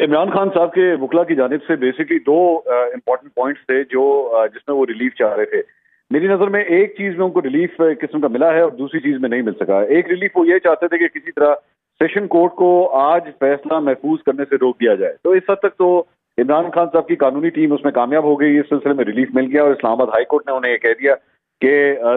इमरान खान साहब के वकला की जानिब से बेसिकली दो इम्पोर्टेंट पॉइंट्स थे जो जिसमें वो रिलीफ चाह रहे थे। मेरी नज़र में एक चीज़ में उनको रिलीफ किस्म का मिला है और दूसरी चीज़ में नहीं मिल सका। एक रिलीफ वो ये चाहते थे कि किसी तरह सेशन कोर्ट को आज फैसला महफूज करने से रोक दिया जाए। तो इस हद तक तो इमरान खान साहब की कानूनी टीम उसमें कामयाब हो गई, इस सिलसिले में रिलीफ मिल गया और इस्लामाबाद हाई कोर्ट ने उन्हें यह कह दिया कि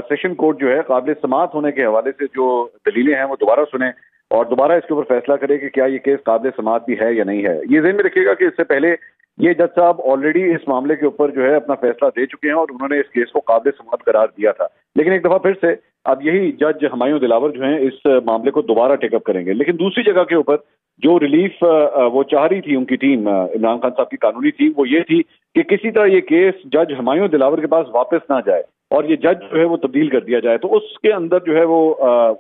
सेशन कोर्ट जो है काबिल समाअत होने के हवाले से जो दलीलें हैं वो दोबारा सुने और दोबारा इसके ऊपर फैसला करे कि क्या ये केस काबिल समाअत भी है या नहीं है। ये ज़हन में रखिएगा कि इससे पहले ये जज साहब ऑलरेडी इस मामले के ऊपर जो है अपना फैसला दे चुके हैं और उन्होंने इस केस को काबिल समाअत करार दिया था। लेकिन एक दफ़ा फिर से अब यही जज हुमायूं दिलावर जो हैं इस मामले को दोबारा टेकअप करेंगे। लेकिन दूसरी जगह के ऊपर जो रिलीफ वो चाह रही थी उनकी टीम, इमरान खान साहब की कानूनी टीम, वो ये थी कि किसी तरह ये केस जज हुमायूं दिलावर के पास वापस ना जाए और ये जज जो है वो तब्दील कर दिया जाए। तो उसके अंदर जो है वो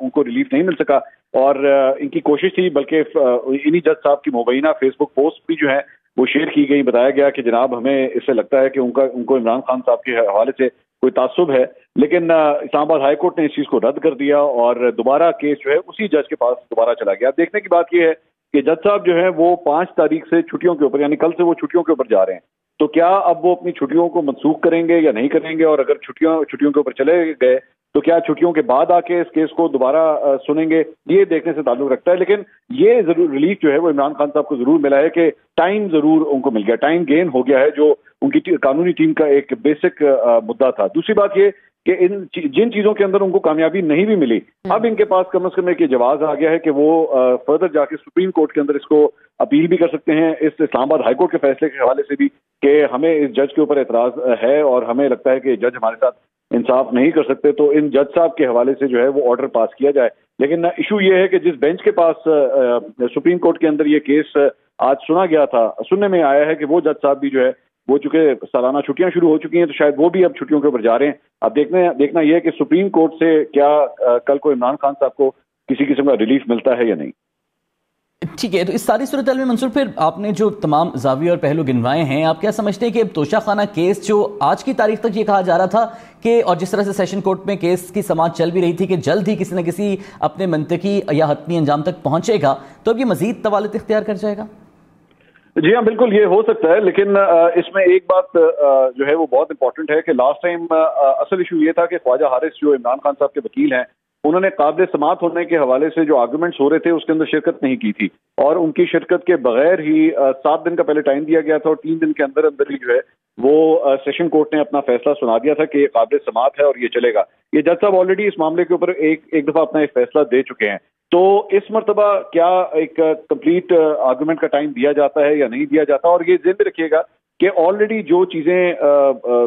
उनको रिलीफ नहीं मिल सका और इनकी कोशिश थी, बल्कि इन्हीं जज साहब की मुबैना फेसबुक पोस्ट भी जो है वो शेयर की गई। बताया गया कि जनाब हमें इससे लगता है कि उनको इमरान खान साहब के हवाले से कोई तासुब है, लेकिन इस्लामाबाद हाई कोर्ट ने इस चीज़ को रद्द कर दिया और दोबारा केस जो है उसी जज के पास दोबारा चला गया। देखने की बात यह है कि जज साहब जो है वो 5 तारीख से छुट्टियों के ऊपर, यानी कल से वो छुट्टियों के ऊपर जा रहे हैं। तो क्या अब वो अपनी छुट्टियों को मनसूख करेंगे या नहीं करेंगे, और अगर छुट्टियों के ऊपर चले गए तो क्या छुट्टियों के बाद आके इस केस को दोबारा सुनेंगे, ये देखने से ताल्लुक रखता है। लेकिन ये जरूर रिलीफ जो है वो इमरान खान साहब को जरूर मिला है कि टाइम जरूर उनको मिल गया, टाइम गेन हो गया है, जो उनकी कानूनी टीम का एक बेसिक मुद्दा था। दूसरी बात ये कि जिन चीजों के अंदर उनको कामयाबी नहीं भी मिली, अब इनके पास कम से कम एक जवाब आ गया है कि वो फर्दर जाके सुप्रीम कोर्ट के अंदर इसको अपील भी कर सकते हैं, इस इस्लामाबाद हाई कोर्ट के फैसले के हवाले से भी कि हमें इस जज के ऊपर एतराज है और हमें लगता है कि जज हमारे साथ इंसाफ नहीं कर सकते, तो इन जज साहब के हवाले से जो है वो ऑर्डर पास किया जाए। लेकिन इशू ये है कि जिस बेंच के पास सुप्रीम कोर्ट के अंदर ये केस आज सुना गया था, सुनने में आया है कि वो जज साहब भी जो है वो चूंकि सालाना छुट्टियां शुरू हो चुकी हैं तो शायद वो भी अब छुट्टियों के ऊपर जा रहे हैं। अब देखना यह है कि सुप्रीम कोर्ट से क्या कल को इमरान खान साहब को किसी किस्म का रिलीफ मिलता है या नहीं। ठीक है, तो इस सारी सूरत में मंसूर, फिर आपने जो तमाम जाविये और पहलू गिनवाए हैं, आप क्या समझते हैं कि तोशा खाना केस जो आज की तारीख तक ये कहा जा रहा था कि, और जिस तरह से सेशन कोर्ट में केस की समाअत चल भी रही थी कि जल्द ही किसी न किसी अपने मंतकी या हतमी अंजाम तक पहुंचेगा, तो अब ये मजीद तवालत इख्तियार कर जाएगा? जी हाँ, बिल्कुल ये हो सकता है। लेकिन इसमें एक बात जो है वो बहुत इंपॉर्टेंट है कि लास्ट टाइम असल इशू ये था कि ख्वाजा हारिस जो इमरान खान साहब के वकील हैं, उन्होंने काबिल समाअत होने के हवाले से जो आर्गूमेंट्स हो रहे थे उसके अंदर शिरकत नहीं की थी और उनकी शिरकत के बगैर ही 7 दिन का पहले टाइम दिया गया था और 3 दिन के अंदर अंदर ही जो है वो सेशन कोर्ट ने अपना फैसला सुना दिया था कि ये काबिल समाअत है और ये चलेगा। ये जज साहब ऑलरेडी इस मामले के ऊपर एक दफा अपना एक फैसला दे चुके हैं। तो इस मरतबा क्या एक कंप्लीट आर्गूमेंट का टाइम दिया जाता है या नहीं दिया जाता, और ये ज़हन में रखिएगा कि ऑलरेडी जो चीजें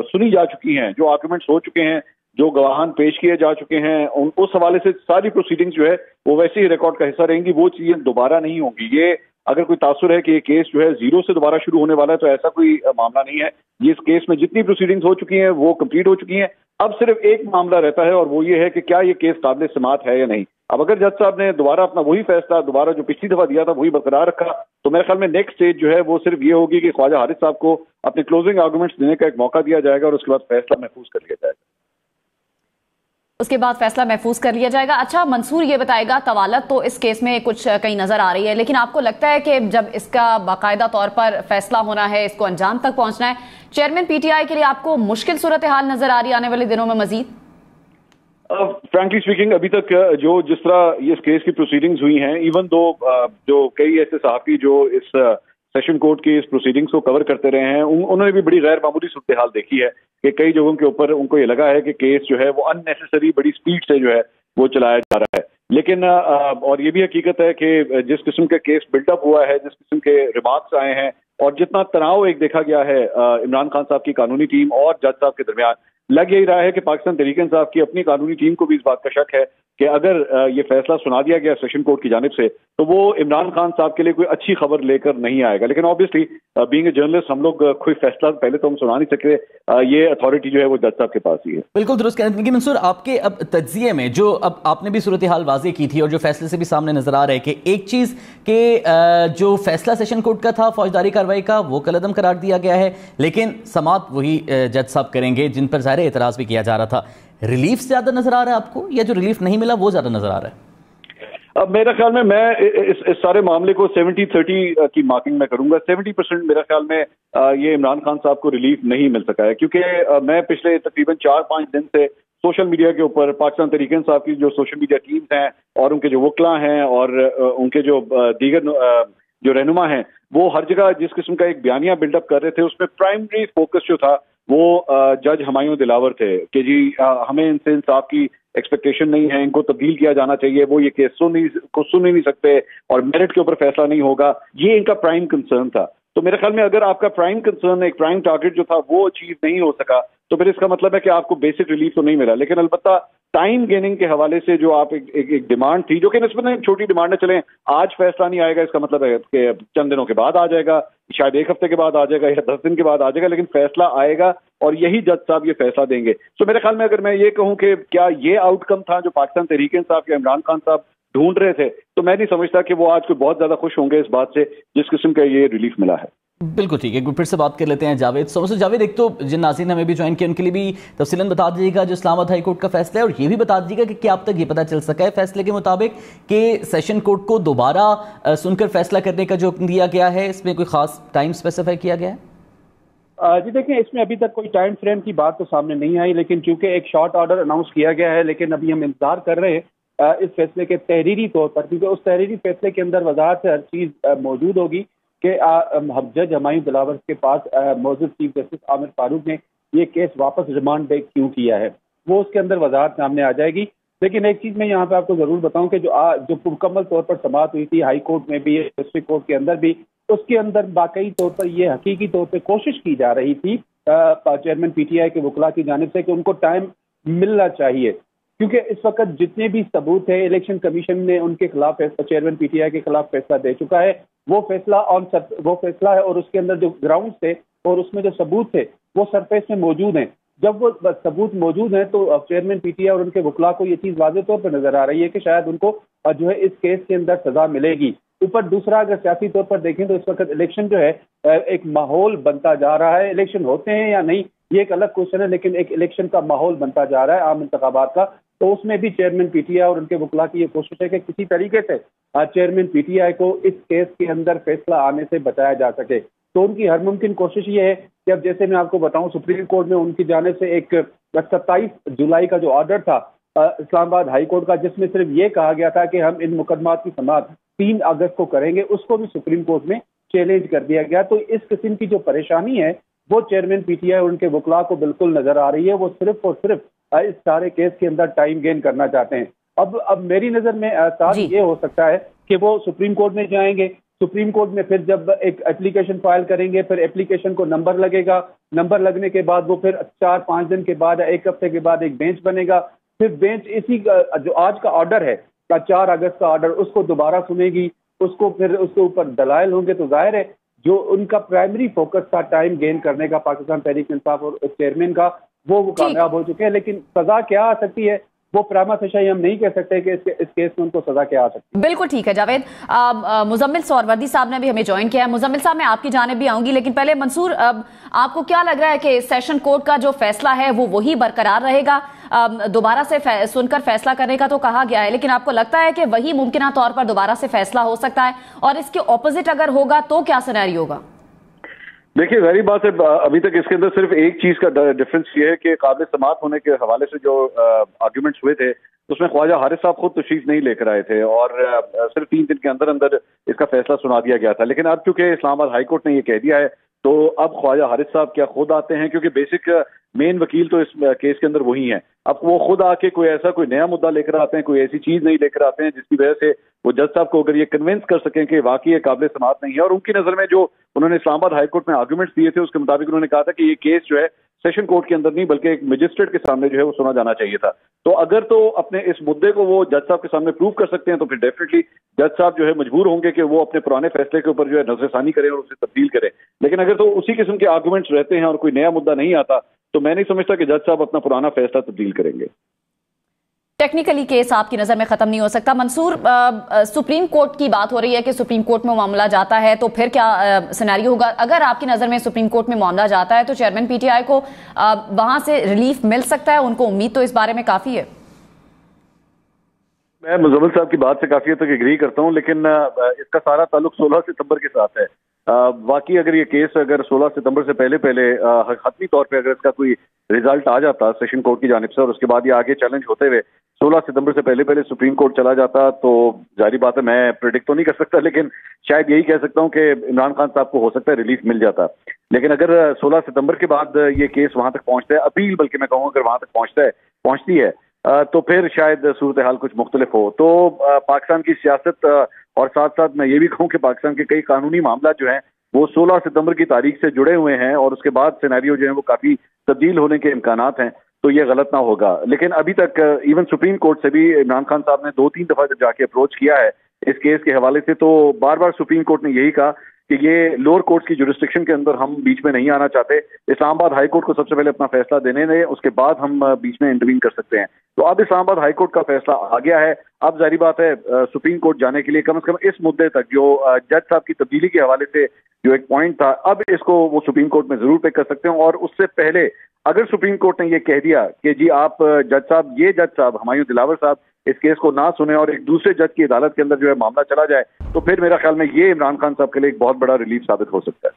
सुनी जा चुकी हैं, जो आर्गूमेंट्स हो चुके हैं, जो गवाहान पेश किए जा चुके हैं, उस हवाले से सारी प्रोसीडिंग्स जो है वो वैसे ही रिकॉर्ड का हिस्सा रहेंगी, वो चीजें दोबारा नहीं होंगी। ये अगर कोई तासुर है कि ये केस जो है जीरो से दोबारा शुरू होने वाला है, तो ऐसा कोई मामला नहीं है। ये इस केस में जितनी प्रोसीडिंग्स हो चुकी हैं वो कंप्लीट हो चुकी हैं। अब सिर्फ एक मामला रहता है और वो ये है कि क्या ये केस काबिल समाअत है या नहीं। अब अगर जज साहब ने दोबारा अपना वही फैसला दोबारा जो पिछली दफा दिया था वही बरकरार रखा, तो मेरे ख्याल में नेक्स्ट स्टेज जो है वो सिर्फ ये होगी कि ख्वाजा हारिस साहब को अपने क्लोजिंग आर्गूमेंट्स देने का एक मौका दिया जाएगा और उसके बाद फैसला महफूज कर लिया जाएगा। अच्छा मंसूर, ये बताएगा, तवालत तो इस केस में कुछ कहीं नजर आ रही है, लेकिन आपको लगता है कि जब इसका बाकायदा तौर पर फैसला होना है, इसको अंजाम तक पहुंचना है, चेयरमैन पीटीआई के लिए आपको मुश्किल सूरत हाल नजर आ रही है आने वाले दिनों में मजीद? फ्रैंकली स्पीकिंग अभी तक जिस तरह ये केस की प्रोसीडिंग्स हुई हैं, इवन दो जो कई ऐसे सहाफी जो इस सेशन कोर्ट की इस प्रोसीडिंग्स को कवर करते रहे हैं, उन्होंने भी बड़ी गैर मामूली सूरत हाल देखी है कि कई जगहों के ऊपर उनको ये लगा है कि केस जो है वो अननेसेसरी बड़ी स्पीड से जो है वो चलाया जा रहा है। लेकिन और ये भी हकीकत है कि जिस किस्म का केस बिल्डअप हुआ है, जिस किस्म के रिमार्क्स आए हैं और जितना तनाव एक देखा गया है इमरान खान साहब की कानूनी टीम और जज साहब के दरमियान, लग यही रहा है कि पाकिस्तान तहरीक इंसाफ की अपनी कानूनी टीम को भी इस बात का शक है कि अगर ये फैसला सुना दिया गया सेशन कोर्ट की जानिब से तो वो इमरान खान साहब के लिए कोई अच्छी खबर लेकर नहीं आएगा। लेकिन ऑब्वियसली बीइंग ए जर्नलिस्ट हम लोग कोई फैसला पहले तो हम सुना नहीं सकते, ये अथॉरिटी जो है वो जज साहब के पास ही है। बिल्कुल दुरुस्त कहते हैं मंसूर, आपके अब तज्जिए में जो अब आपने भी सूरत हाल वाज़ेह की थी और जो फैसले से भी सामने नजर आ रहा है कि एक चीज़ के जो फैसला सेशन कोर्ट का था फौजदारी कार्रवाई का वो कलअदम करार दिया गया है, लेकिन समाअत वही जज साहब करेंगे जिन पर ज़ाहिर एतराज़ भी किया जा रहा था। रिलीफ ज्यादा नजर आ रहा है आपको या जो रिलीफ नहीं मिला वो ज्यादा नजर आ रहा है? اب میرا خیال میں اس سارے معاملے کو 70-30 کی مارکنگ میں کروں گا. 70% میرا خیال میں یہ عمران خان صاحب کو ریلیف نہیں مل سکا ہے, کیونکہ میں پچھلے تقریباً 4-5 دن سے سوشل میڈیا کے اوپر پاکستان تحریک انصاف کی جو سوشل میڈیا ٹیمز ہیں اور ان کے جو وکلاء ہیں اور ان کے جو دیگر جو رہنما ہیں, وہ ہر جگہ جس قسم کا ایک بیانیہ بلڈ اپ کر رہے تھے, اس میں پرائمری فوکس جو تھا وہ جج ہمایوں دلاور تھے کہ جی ہمیں ان سے انصاف کی ایکسپیکٹیشن نہیں ہے, ان کو تبدیل کیا جانا چاہیے, وہ یہ کیس سن ہی نہیں سکتے اور میرٹ کے اوپر فیصلہ نہیں ہوگا. یہ ان کا پرائم کنسرن تھا. تو میرے خیال میں اگر آپ کا پرائم کنسرن ایک پرائم ٹارگٹ جو تھا وہ اچیو نہیں ہو سکا تو پھر اس کا مطلب ہے کہ آپ کو بیسک ریلیف تو نہیں ملا. لیکن البتہ ٹائم گیننگ کے حوالے سے جو آپ ایک ڈیمانڈ تھی, جو کہ نسبتاً چھوٹی ڈیمانڈ ہے, چلیں آج فیصلہ نہیں آئے گا اس کا مطلب ہے کہ چند دنوں کے بعد آ جائے گا, شاید 1 ہفتے کے بعد آ جائے گا یا 10 دن کے بعد آ جائے گا, لیکن فیصلہ آئے گا اور یہی جج صاحب یہ فیصلہ دیں گے. تو میرے خیال میں اگر میں یہ کہوں کہ کیا یہ آؤٹ کم تھا جو پاکستان تحریک انصاف یا عمران خان صاحب ڈھونڈ رہے تھے, تو میں نہیں سمجھتا کہ وہ آج کوئی بہت زیادہ خوش ہوں گے اس بات سے جس قسم کا یہ ریلیف ملا ہے. بالکل ٹھیک ہے, پھر سے بات کر لیتے ہیں جاوید. جاوید, ایک تو جن ناظرین ہمیں بھی جوائن کیا ان کے لیے بھی تفصیلاً بتا دیجیے گا جو اسلام آباد ہائی کورٹ کا فیصلہ ہے, اور یہ بھی بتا دیجیے گا کہ کیا اب تک یہ پتہ چل سکا ہے فیصلے کے مطابق کہ سیشن کورٹ کو دوبارہ سن کر فیصلہ کرنے کا جو حکم دیا گیا ہے اس میں کوئی خاص ٹائم اسپیسیفائی کیا گیا ہے؟ جی دیکھیں, اس میں ابھی تک کوئی ٹائم فریم کی بات تو سامنے نہیں آئی, لیکن چونکہ ایک شارٹ آرڈر اناؤنس کیا گیا ہے, لیکن ابھی ہم انتظار کر رہے ہیں اس فیصلے کے تحریری طور پر, کیونکہ اس تحریری فیصلے کے اندر وضاحت سے ہر چیز موجود ہوگی کہ جج ہمایوں دلاور کے پاس موجود چیف جسٹس عامر فاروق نے یہ کیس واپس ریمانڈ بیک کیوں کیا ہے, وہ اس کے اندر وضاحت سامنے آ جائے گی. لیکن ایک چیز میں یہاں پہ آپ کو ضرور بتاؤں کہ جو مکمل طور پر سماعت ہوئی تھی ہائی کورٹ میں بھی, ڈسٹرکٹ کورٹ کے اندر بھی, اس کے اندر باقی طور پر یہ حقیقی طور پہ کوشش کی جا رہی تھی چیئرمین پی ٹی آئی کے وکلاء کی جانب سے کہ ان کو ٹائم ملنا چاہیے, کیونکہ اس وقت جتنے بھی ثبوت ہیں الیکشن کمیشن نے ان کے خلاف چیئرمین پی ٹی آئی کے خلاف فیصلہ دے چکا ہے. وہ فیصلہ ہے اور اس کے اندر جو گراؤنڈ تھے اور اس میں جو ثبوت تھے وہ سرفیس میں موجود ہیں. جب وہ ثبوت موجود ہیں تو چیئرمین پی ٹی آئی اور ان کے وکلاء کو یہ چیز واضح طور پر نظر آ رہی ہے کہ شاید ان کو جو ہے اس کیس کے اندر سزا ملے گی. اوپر دوسرا اگر سیاسی طور پر دیکھیں تو اس وقت الیکشن جو ہے ایک ماحول بنتا جا رہا ہے, الیکشن ہوتے ہیں یا نہیں یہ ایک الگ کوشچن ہے, لیکن ایک الیکشن کا ماحول بنتا جا رہا ہے عام انتخابات کا. تو اس میں بھی چیئرمین پی ٹی آئی اور ان کے وکلاء کی یہ کوشش ہے کہ کسی طریقے سے چیئرمین پی ٹی آئی کو اس کیس کے اندر فیصلہ آنے سے بچایا جا سکے. تو ان کی ہر ممکن کوشش یہ ہے کہ اب جیسے میں آپ کو بتاؤں سپریم کورٹ میں ان کی جانب سے ایک 27 جولائی کا جو آرڈر تھا اسلام آباد ہائی کورٹ کا, جس میں صرف یہ کہا گیا تھا کہ ہم ان مقدمات کی سماعت 3 اگست کو کریں گے, اس کو بھی سپریم کورٹ میں چیلنج کر دیا گیا. تو اس قسم کی جو پریشانی ہے وہ چیئرمین پی ٹی آئی اور ان کے وکلاء کو بالکل نظر آ رہی ہے. وہ صرف اور صرف اس سارے کیس کے اندر ٹائم گین کرنا چاہتے ہیں. اب میری نظر میں یہ ہو سکتا ہے کہ وہ سپریم کورٹ میں جائیں گے, سپریم کورٹ میں پھر جب ایک اپلیکیشن فائل کریں گے, پھر اپلیکیشن کو نمبر لگے گا, نمبر لگنے کے بعد وہ پھر 4-5 دن کے بعد 1 ہفتے کے بعد ایک بینچ بنے گا, پھر بینچ اسی جو آج کا آرڈر ہے 4 اگست کا آرڈر اس کو دوبارہ سنے گی, اس کو پھر اس کے اوپر دلائل ہوں گے. تو ظاہر ہے جو ان کا پرائمری فوکس تھا ٹائم گین کرنے کا پاکستان تحریک انصاف اور چیئرمین کا, وہ کامیاب ہو چکے ہیں. لیکن سزا کیا آ سکتی ہے وہ پراما فیشائی ہم نہیں کہہ سکتے کہ اس کیس میں ان کو سزا کیا آ سکتی ہے. بالکل ٹھیک ہے جاوید. مزمل سہروردی صاحب نے بھی ہمیں جوائن کیا ہے. مزمل صاحب میں آپ کی جانب بھی آؤں گی, لیکن پہلے منصور آپ کو کیا لگ رہا ہے کہ سیشن کورٹ کا جو فیصلہ ہے وہ وہی برقرار رہے گا؟ دوبارہ سے سن کر فیصلہ کرنے کا تو کہا گیا ہے, لیکن آپ کو لگتا ہے کہ وہی ممکنہ طور پر دوبارہ سے فیصلہ ہو سکتا ہے, اور اس کے اپوزٹ اگر ہوگا تو کیا سینیریو ہوگا؟ دیکھیے ظاہری بات ہے ابھی تک اس کے اندر صرف ایک چیز کا ڈفرنس یہ ہے کہ قابل سماعت ہونے کے حوالے سے جو آرگیومنٹس ہوئے تھے اس میں خواجہ حارث صاحب خود تشریف نہیں لے کر آئے تھے اور صرف 3 دن کے اندر اندر اس کا فیصلہ سنا دیا گیا تھا. لیکن اب چونکہ اسلام آباد ہائی کورٹ نے یہ کہہ دیا ہے تو اب خواجہ حارث صاحب کیا خود آتے ہیں, کیونکہ بیسک مین وکیل تو اس کیس کے اندر وہی ہیں. اب وہ خود آ کے کوئی نیا مدعا لے کر آتے ہیں, کوئی ایسی چیز نہیں لے کر آتے ہیں جس کی وجہ سے وہ جج صاحب کو اگر یہ کنونس کر سکیں کہ واقعی یہ قابل سماعت نہیں ہے. اور ان کی نظر میں جو انہوں نے اسلام آباد ہائی کورٹ میں آرگومنٹس دیے تھے اس کے مطابق انہوں نے کہا تھا کہ یہ کیس جو ہے سیشن کورٹ کے اندر نہیں بلکہ ایک مجسٹریٹ کے سامنے جو ہے وہ سنا جانا چاہیے تھا. تو اگر تو اپنے اس مدعے کو وہ جج صاحب کے سامنے پروو کر سکتے ہیں تو پھر ڈیفینیٹلی جج صاحب جو ہے مجبور ہوں گے کہ وہ اپنے پرانے فیصلے کے اوپر جو ہے نظر ثانی کریں اور اسے تبدیل کریں. لیکن اگر تو اسی قسم کے آرگومنٹس رہتے ہیں اور کوئی نیا مدعا نہیں آتا تو میں نہیں سمجھتا کہ جج صاحب اپنا پرانا فیصلہ تبدیل کریں گے. ٹیکنیکلی کیس آپ کی نظر میں ختم نہیں ہو سکتا. منصور, سپریم کورٹ کی بات ہو رہی ہے کہ سپریم کورٹ میں معاملہ جاتا ہے تو پھر کیا سینیریو ہوگا؟ اگر آپ کی نظر میں سپریم کورٹ میں معاملہ جاتا ہے تو چیئرمین پی ٹی آئی کو وہاں سے ریلیف مل سکتا ہے, ان کو امید تو اس بارے میں کافی ہے؟ मैं मुजम्मिल साहब की बात से काफी हद तक एग्री करता हूं, लेकिन इसका सारा ताल्लुक 16 सितंबर के साथ है। वाकई अगर ये केस अगर 16 सितंबर से पहले पहले हतमी तौर पे अगर इसका कोई रिजल्ट आ जाता सेशन कोर्ट की जानिब से और उसके बाद ये आगे चैलेंज होते हुए 16 सितंबर से पहले पहले सुप्रीम कोर्ट चला जाता, तो जारी बात है मैं प्रेडिक्ट तो नहीं कर सकता, लेकिन शायद यही कह सकता हूं कि इमरान खान साहब को हो सकता है रिलीफ मिल जाता। लेकिन अगर 16 सितंबर के बाद ये केस वहां तक पहुंचता है, अपील बल्कि मैं कहूँ अगर वहां तक पहुंचती है तो फिर शायद सूरत हाल कुछ मुख्तलिफ हो। तो पाकिस्तान की सियासत और साथ साथ मैं ये भी कहूँ कि पाकिस्तान के कई कानूनी मामला जो हैं वो 16 सितंबर की तारीख से जुड़े हुए हैं और उसके बाद सिनेरियो जो है वो काफी तब्दील होने के इम्कानात हैं, तो ये गलत ना होगा। लेकिन अभी तक इवन सुप्रीम कोर्ट से भी इमरान खान साहब ने 2-3 दफा जब जाके अप्रोच किया है इस केस के हवाले से, तो बार बार सुप्रीम कोर्ट ने यही कहा कि ये लोअर कोर्ट की जुरिस्डिक्शन के अंदर हम बीच में नहीं आना चाहते, इस्लामाबाद हाई कोर्ट को सबसे पहले अपना फैसला देने दें, उसके बाद हम बीच में इंटरवीन कर सकते हैं। तो अब इस्लामाबाद हाई कोर्ट का फैसला आ गया है। अब जारी बात है सुप्रीम कोर्ट जाने के लिए कम से कम इस मुद्दे तक जो जज साहब की तब्दीली के हवाले से जो एक पॉइंट था, अब इसको वो सुप्रीम कोर्ट में जरूर पे कर सकते हैं। और उससे पहले अगर सुप्रीम कोर्ट ने ये कह दिया कि जी आप जज साहब हुमायूं दिलावर साहब इस केस को ना सुने और एक दूसरे जज की अदालत के अंदर जो है मामला चला जाए, तो फिर मेरा ख्याल में ये इमरान खान साहब के लिए एक बहुत बड़ा रिलीफ साबित हो सकता है।